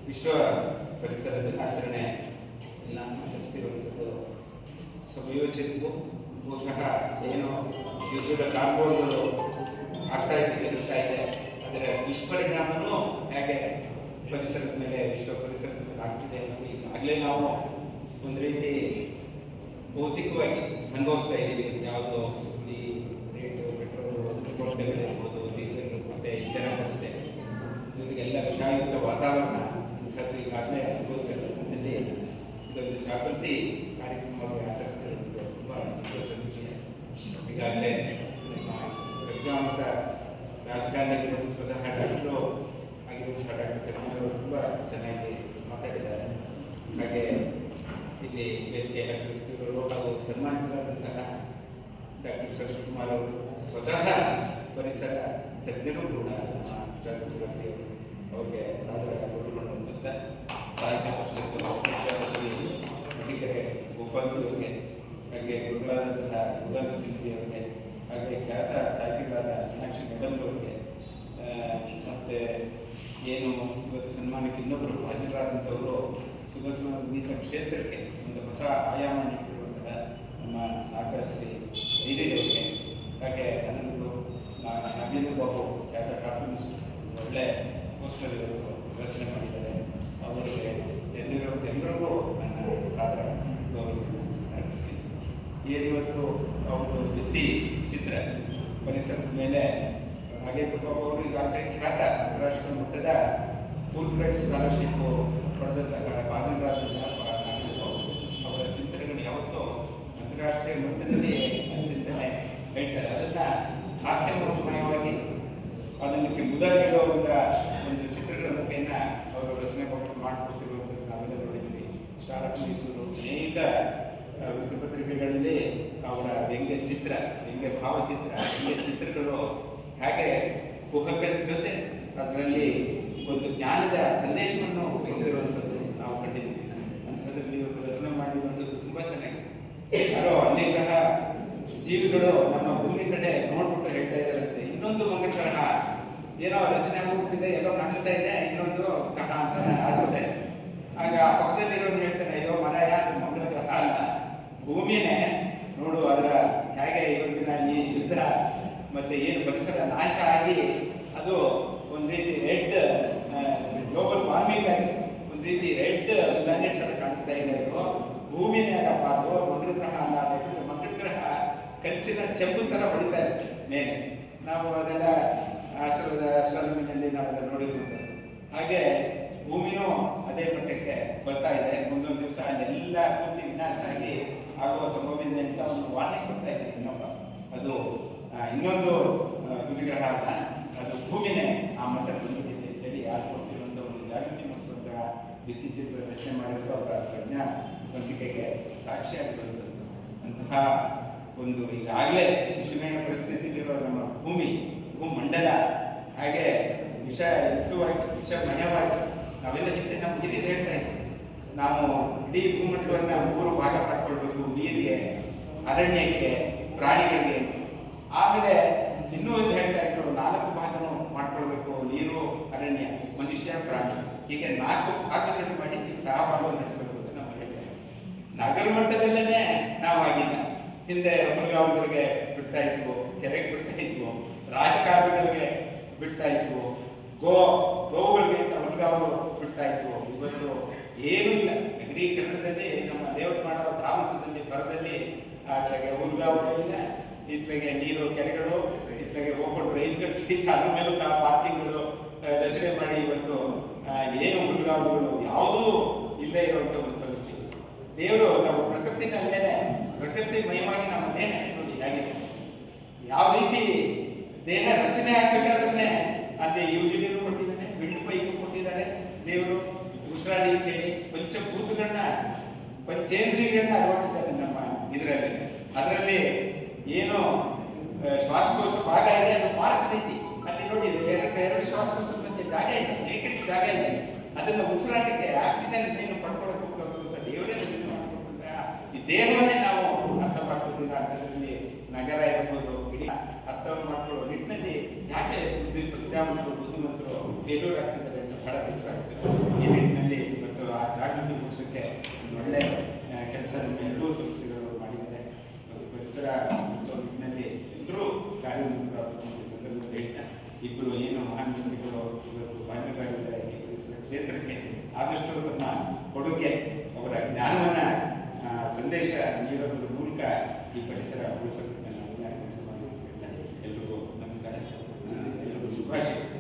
ವಿಶ್ವ ಪರಿಸರ ದಿನಾಚರಣೆ ಎಲ್ಲ ಆಚರಿಸ್ತಿರುವಂಥದ್ದು ಸಮಯೋಚಿತವು. ಬಹುಶಃ ಏನು ಯುದ್ಧದ ಕಾರ್ಬೋನ್ಗಳು ಆಗ್ತಾ ಇದೆ ಅದರ ದುಷ್ಪರಿಣಾಮನೂ ಹೇಗೆ ಪರಿಸರದ ಮೇಲೆ ವಿಶ್ವ ಪರಿಸರದ ಮೇಲೆ ಆಗ್ತಿದೆ ಅನ್ನೋದು ಈಗಾಗಲೇ ನಾವು ಒಂದು ರೀತಿ ಭೌತಿಕವಾಗಿ ಅನುಭವಿಸ್ತಾ ಇದ್ದೀವಿ. ಯಾವುದೋ ಈ ರೇಟು ಪೆಟ್ರೋಲ್ ಇರ್ಬೋದು, ಡೀಸೆಲ್ ಮತ್ತೆ ಇಂಧನ ಬರುತ್ತೆ, ಜೊತೆಗೆಲ್ಲ ವಿಷಯುಕ್ತ ವಾತಾವರಣ ಇಂಥದ್ದು ಈಗಾಗಲೇ ಅನುಭವಿಸ್ತಿರೋದ್ರಲ್ಲಿ ಇದೊಂದು ಜಾಗೃತಿ ಕಾರ್ಯಕ್ರಮವಾಗಿ ಆಚರಿಸ್ತಿರೋದು ತುಂಬ ಸಂತೋಷದ ವಿಷಯ. ಈಗಾಗಲೇ ನಮ್ಮ ವಿಜ್ಞಾನದ ರಾಜಕಾರಣಿಗಳು ಸ್ವತಃ ಡಾಕ್ಟರು ಆಗಿರುವಂತಹ ಡಾಕ್ಟರ್ ಕರ್ಮರು ತುಂಬ ಚೆನ್ನಾಗಿ ಮಾತಾಡಿದ್ದಾರೆ. ಹಾಗೆ ಇಲ್ಲಿ ವೇದಿಕೆ ಅಲಂಕರಿಸಿದವರು ಹಾಗೂ ಸನ್ಮಾನಿತರಾದಂತಹ ಡಾಕ್ಟರ್ ಶರತ್ಕುಮಾರ್ ಅವರು ಸ್ವತಃ ಪರಿಸರ ತಜ್ಞರು ಕೂಡ ಜಾಗೃತಿ ಅವರಿಗೆ ಸಾದರ ಗೌರವವನ್ನು ನಮಸ್ತೆ. ಸಾಹಿತ್ಯ ಪರಿಷತ್ತು ಅಧಿಕಾರಿ ಗೋಪಾಲ್ ಅವರಿಗೆ, ಹಾಗೆ ಗುರುಗಳಾದಂತಹ ಗುಲಾಮ ಸಿಂಧಿ ಅವರಿಗೆ, ಹಾಗೆ ಖ್ಯಾತ ಸಾಹಿತಿಗಳಾದ ಮೀನಾಕ್ಷಿ ಮೇಡಮ್ ಅವರಿಗೆ, ಮತ್ತು ಏನು ಇವತ್ತು ಸನ್ಮಾನಕ್ಕೆ ಇನ್ನೊಬ್ಬರು ಹಾಜರಾದಂಥವರು ಸುಗಸಂಗೀತ ಕ್ಷೇತ್ರಕ್ಕೆ ಒಂದು ಹೊಸ ಆಯಾಮ ನೀಡಿರುವಂತಹ ನಮ್ಮ ನಾಗಶ್ರೀ ಹಿರಿಯವರಿಗೆ, ಹಾಗೆ ಅನಂತು ನಾಗೇಂದ್ರ ಬಾಬು ಖ್ಯಾತ ಕಾರ್ಟೂನಿಸ್ಟ್ ಒಳ್ಳೆ ಪೋಸ್ಟರ್ ರಚನೆ ಮಾಡಿದ್ದಾರೆ. ಅವರಿಗೆ ಎಲ್ಲರಿಗೂ ನನ್ನ ಸಾದರ ಗೌರವವನ್ನು ಅರ್ಪಿಸ್ತೀನಿ. ಇವತ್ತು ಅವರು ಭಿತ್ತಿ ಚಿತ್ರ ಪರಿಸರದ ಮೇಲೆ ನಾಗೇಂದ್ರ ಬಾಬು ಅವರು ಈಗಾಗಲೇ ಖ್ಯಾತ ಅಂತಾರಾಷ್ಟ್ರೀಯ ಮಟ್ಟದ ಫುಲ್ ಬ್ರೈಟ್ ಸ್ಕಾಲರ್ಶಿಪ್ ಪಡೆದಂತಹ ಬಾಧನರಾದಂತಹ ಅವರ ಚಿಂತನೆಗಳು ಯಾವತ್ತೂ ಅಂತಾರಾಷ್ಟ್ರೀಯ ಮಟ್ಟದಲ್ಲಿ ಚಿಂತನೆ ಹೇಳ್ತಾರೆ. ಅದನ್ನು ಹಾಸ್ಯಮಯವಾಗಿ ಅದಕ್ಕೆ ಮುದ ನೀಡುವಂಥ ಒಂದು ಚಿತ್ರಗಳ ಮುಖೇನ ಅವರು ರಚನೆ ಮಾಡಿಕೊಡ್ತಿರುವಂಥದ್ದು ನಾವೆಲ್ಲ ನೋಡಿದ್ದೀವಿ. ಸ್ಟಾರ್ ಆಫ್ ಮೈಸೂರು ಅನೇಕ ವೃತ್ತಪತ್ರಿಕೆಗಳಲ್ಲಿ ಅವರ ವ್ಯಂಗ್ಯ ಚಿತ್ರ, ವ್ಯಂಗ್ಯ ಭಾವಚಿತ್ರ, ವ್ಯಂಗ್ಯ ಚಿತ್ರಗಳು ಹಾಗೆ ಕುಹಕದ ಜೊತೆ ಅದರಲ್ಲಿ ಒಂದು ಜ್ಞಾನದ ಸಂದೇಶವನ್ನು ಹೊಂದಿರುವಂಥದ್ದು ನಾವು ಕಂಡಿದ್ದೀವಿ. ಅಂಥದ್ರಲ್ಲಿ ಇವರು ರಚನೆ ಮಾಡಿರುವಂಥದ್ದು ತುಂಬ ಚೆನ್ನಾಗಿದೆ. ಯಾರೋ ಅನೇಕ ಜೀವಿಗಳು ನಮ್ಮ ಭೂಮಿ ಕಡೆ ನೋಡ್ಬಿಟ್ಟು ಹೇಳ್ತಾ ಇದ್ದಾರಂತೆ, ಇನ್ನೊಂದು ಮಂಗಳ ಗ್ರಹ ಏನೋ ರಚನೆ ಆಗ್ಬಿಟ್ಟಿದೆ, ಎಲ್ಲೋ ಕಾಣಿಸ್ತಾ ಇದೆ, ಇನ್ನೊಂದು ಗ್ರಹ ಅಂತ ಆಗುತ್ತೆ. ಆಗ ಪಕ್ಕದಲ್ಲಿರೋದು ಹೇಳ್ತಾನೆ, ಅಯ್ಯೋ ಮರ ಮಂಗಳ ಗ್ರಹ ಅಲ್ಲ, ಭೂಮಿನೇ ನೋಡು, ಅದರ ಹೇಗೆ ಇವತ್ತಿನ ಈ ಯುದ್ಧ ಮತ್ತೆ ಏನು ಪರಿಸರ ನಾಶ ಆಗಿ ಅದು ಒಂದು ರೀತಿ ರೆಡ್ ಗ್ಲೋಬಲ್ ವಾರ್ಮಿಂಗ್ ಆಗಿ ಒಂದು ರೀತಿ ರೆಡ್ ಪ್ಲಾನೆಟ್ ತರ ಕಾಣಿಸ್ತಾ ಇದೆ. ಅದು ಭೂಮಿನೇ ಅದಪ್ಪ, ಅದು ಮಂಗಳ ಗ್ರಹ ಅಲ್ಲ. ಮಂಗಳ ಗ್ರಹ ಕಂಚಿನ ಚೆಂಬು ತರ ಹೊಡಿತಾ ಇದೆ ಮೇಲೆ. ನಾವು ಅದೆಲ್ಲ ಆಸ್ಟ್ರಾನಮಿನಲ್ಲಿ ನಾವೆಲ್ಲ ನೋಡಿರುವಂಥದ್ದು. ಹಾಗೆ ಭೂಮಿನೂ ಅದೇ ಮಟ್ಟಕ್ಕೆ ಬರ್ತಾ ಇದೆ. ಮುಂದೊಂದು ದಿವಸ ಅಲ್ಲೆಲ್ಲ ಪೂರ್ತಿ ವಿನಾಶ ಆಗಿ ಆಗುವ ಸಂಭವವಿದೆ ಅಂತ ಒಂದು ವಾರ್ನಿಂಗ್ ಕೊಡ್ತಾ ಇದೆ ಇನ್ನೊಬ್ಬ. ಅದು ಇನ್ನೊಂದು ಕುಜಗ್ರಹ ಅಲ್ಲ, ಅದು ಭೂಮಿನೇ ಆ ಮಟ್ಟಕ್ಕೆ ಬಂದಿದೆ ಅಂತ ಹೇಳಿ ಯಾರು ಕೊಡ್ತಿರುವಂಥ ಒಂದು ಜಾಗೃತಿ ಮೂಡಿಸುವಂತಹ ಭಿತ್ತಿ ಚಿತ್ರ ರಚನೆ ಮಾಡಿರೋದು ಅವರ ಪ್ರಜ್ಞಾ ಸ್ವಂತಿಕೆಗೆ ಸಾಕ್ಷಿಯಾಗಿರುವಂಥದ್ದು. ಅಂತಹ ಒಂದು ಈಗಾಗಲೇ ವಿಷಮಯ ಪರಿಸ್ಥಿತಿಯಲ್ಲಿರುವ ನಮ್ಮ ಭೂಮಂಡಲ ಹಾಗೆ ವಿಷಯುಕ್ತವಾಗಿ, ವಿಷಮಯವಾಗಿ ನಾವೆಲ್ಲ ಹಿಂದೆ ನಮ್ಮ ಹಿರಿಯರು ಹೇಳ್ತಾ ಇದ್ದೀವಿ, ನಾವು ಇಡೀ ಭೂಮಂಡಲವನ್ನು 3 ಭಾಗ ಮಾಡ್ಕೊಳ್ಬೇಕು: ನೀರಿಗೆ, ಅರಣ್ಯಕ್ಕೆ, ಪ್ರಾಣಿಗಳಿಗೆ. ಆಮೇಲೆ ಇನ್ನೂ ಒಂದು ಹೇಳ್ತಾ ಇದ್ರು, 4 ಭಾಗನೂ ಮಾಡ್ಕೊಳ್ಬೇಕು: ನೀರು, ಅರಣ್ಯ, ಮನುಷ್ಯ, ಪ್ರಾಣಿ. ಹೀಗೆ 4 ಭಾಗಗಳನ್ನು ಮಾಡಿ ಸಹಭಾಗವನ್ನು ನಡೆಸಬೇಕು ಅಂತ ನಾವು ಹೇಳ್ತಾ ಇದ್ದೀವಿ. ನಗರ ಮಟ್ಟದಲ್ಲೇ ನಾವು ಆಗಿಲ್ಲ. ಹಿಂದೆ ಹುಲ್ಗಾವುಗಳಿಗೆ ಬಿಡ್ತಾ ಇದ್ವು, ಕೆರೆಗೆ ಬಿಡ್ತಾ ಇದ್ವು, ರಾಜಕಾರಣಿಗಳಿಗೆ ಬಿಡ್ತಾ ಇದ್ವು, ಗೋವುಗಳಿಗೆ ಅಂತ ಹುಲ್ಗಾವು ಬಿಡ್ತಾ ಇದ್ವು. ಇವತ್ತು ಏನೂ ಇಲ್ಲ. ನಗರೀಕರಣದಲ್ಲಿ ನಮ್ಮ ದೇವರಮಾಡ ಪ್ರಾಂತದಲ್ಲಿ ಬರದಲ್ಲಿ ಆಚೆಗೆ ಹುಲ್ಗಾವುಗಳು ಇಲ್ಲ, ಇತ್ತೆಗೆ ನೀರು ಕೆರೆಗಳು, ಇತ್ತೆಗೆ ಹೋಗ್ಕೊಂಡು ರೈಲ್ಗಳು ಸಹಿತ ಅದ್ರ ಮೇಲೂ ಪಾರ್ಕಿಂಗ್ಗಳು ರಚನೆ ಮಾಡಿ ಇವತ್ತು ಏನು ಹುಲ್ಗಾವುಗಳು ಯಾವುದೂ ಇಲ್ಲೇ ಇರುವಂಥ ಒಂದು ಪರಿಸ್ಥಿತಿ. ದೇವರು ನಾವು ಪ್ರಕೃತಿನಲ್ಲೇನೆ ಪ್ರಕೃತಿಮಯವಾಗಿ ನಮ್ಮ ದೇಹ ನೋಡಿ ಹೇಗಿದೆ, ಯಾವ ರೀತಿ ದೇಹ ರಚನೆ ಆಗ್ಬೇಕಾದ್ರೆ ಅಲ್ಲಿ ಯೂಜಿಲಿನೂ ಕೊಟ್ಟಿದ್ದಾನೆ, ವಿಂಡ್ ಪೈಪು ಕೊಟ್ಟಿದ್ದಾರೆ ದೇವರು, ಉಸಿರಾಡಿ ಅಂತೇಳಿ ಪಂಚಭೂತಗಳನ್ನ, ಪಂಚೇಂದ್ರಿಯಗಳನ್ನ ಅಳವಡಿಸಿದ್ದಾರೆ ನಮ್ಮ ಇದರಲ್ಲಿ. ಅದರಲ್ಲಿ ಏನು ಶ್ವಾಸಕೋಶ ಭಾಗ ಇದೆ, ಅದು ಮಾರ್ಕ್ ರೀತಿ ಅಲ್ಲಿ ನೋಡಿ, ಎರಡು ಶ್ವಾಸಕೋಶದ ಮಧ್ಯೆ ಜಾಗ ಇದೆ, ನೇಕೆಟ್ ಜಾಗ ಇದೆ. ಅದನ್ನ ಉಸಿರಾಟಕ್ಕೆ ಆಕ್ಸಿಜನ್ ನೀನು ಪಡ್ಕೊಳ್ಳೋಕೆ ಉಪಯೋಗಿಸುವಂತ ದೇವರೇ ಮಾಡಿಕೊಟ್ಟಿದ್ರೆ ಈ ದೇಹವನ್ನೇ ನಾವು ಅರ್ಥ ಮಾಡ್ಕೊಳ್ತೀವಿ. ಅದರಲ್ಲಿ ನಗರ ಇರ್ಬೋದು, ಇಡೀ ಅರ್ಥವನ್ನು ಮಾಡ್ಕೊಳ್ಳೋ ನಿಟ್ಟಿನಲ್ಲಿ ಯಾಕೆ ಬುದ್ಧಿವಂತರು ಫೇಲ್ಯೂರ್ ಆಗ್ತಿದ್ದಾರೆ ಅಂತ ಬಹಳ ಬೇಸರ ಆಗ್ತದೆ. ಈ ನಿಟ್ಟಿನಲ್ಲಿ ಪರಿಸರ ಉಳಿಸೋ ನಿಟ್ಟಿನಲ್ಲಿ ಎಲ್ಲರೂ ಕಾರ್ಯೋನ್ಮುಖರಾಗಬೇಕು ಅಂತ ಸಂದರ್ಭದಲ್ಲಿ ಹೇಳ್ತಾ, ಇಬ್ಬರು ಏನು ಮಹಾನ್ ವ್ಯಕ್ತಿಗಳು ಇವತ್ತು ಭಾಗ್ಯವಾಗಿದ್ದಾರೆ ಈ ಪರಿಸರ ಕ್ಷೇತ್ರಕ್ಕೆ, ಆದಷ್ಟು ತಮ್ಮ ಕೊಡುಗೆ ಅವರ ಜ್ಞಾನವನ್ನು ಸಂದೇಶ ನೀಡೋದ್ರ ಮೂಲಕ ಈ ಪರಿಸರ ಉಳಿಸೋದಕ್ಕೆ ನಾವೆಲ್ಲ ಕೆಲಸ ಮಾಡಿ. ಎಲ್ರಿಗೂ ನಮಸ್ಕಾರ, ಎಲ್ರಿಗೂ ಶುಭಾಶಯ.